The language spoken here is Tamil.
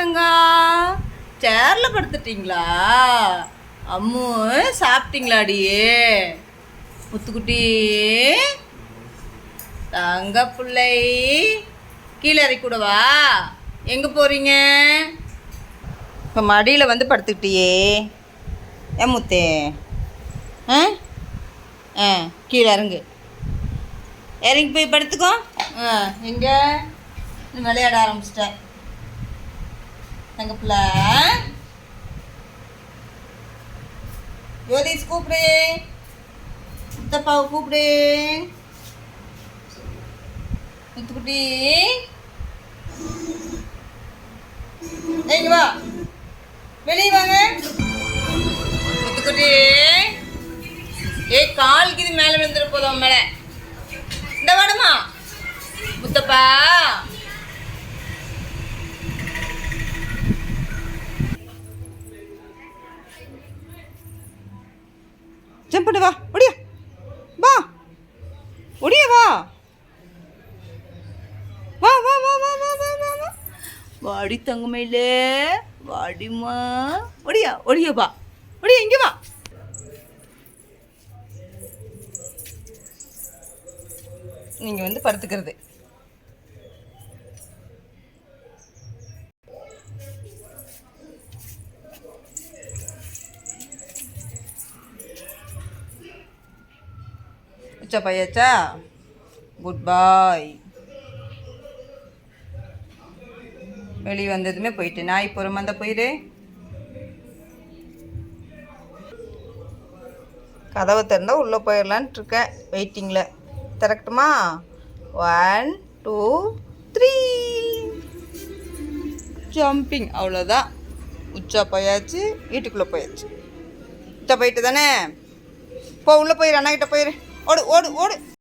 தங்கம், சேர்ல படுத்துட்டீங்களா? அம்மு சாப்பிட்டீங்களாடியே? முத்துக்குட்டி தங்க பிள்ளை, கீழே இறக்கிவிடவா? எங்கே போகிறீங்க? இப்போ மடியில் வந்து படுத்துக்கிட்டியே ஏன் முத்தே? ஆ ஆ கீழே இறங்கு, இறங்கி போய் படுத்துக்கோ. எங்கே விளையாட ஆரம்பிச்சிட்டேன் தங்க பிள்ளை. யோதீஸ் கூப்பிடு, முத்தப்பாவை கூப்பிடு. முத்துக்குட்டி எங்க வா, வெளியே வாங்க. முத்துக்குட்டி காலுக்கு இது மேலே விழுந்துட போதும் மேலே. இந்த வாடமா முத்தப்பா. ஜம்ப் பண்ணு, வா ஒடியா, வா ஒடியா, வா வா வா வா வா வா வா வா வா வாடி தங்கமையிலே, வாடிமா. ஒடியா ஒடியா, வா ஒடியா, இங்கே வா. நீங்கள் வந்து படுத்துக்கிறது. உச்சா பையாச்சா, குட் பாய். வெளியே வந்ததுமே போயிட்டு நாய் போகிற மாதிரி போயிடு. கதவை திறந்தால் உள்ளே போயிடலான்ட்டு இருக்கேன், வெயிட்டிங்கில். திறக்கட்டுமா? 1 2 3 ஜம்பிங். அவ்வளோதான், உச்சா போயாச்சு, வீட்டுக்குள்ளே போயாச்சு. உச்சா போயிட்டு தானே போ, உள்ளே போயிரு, அண்ணா கிட்ட போயிரு. ஓடு ஓடு ஓடு.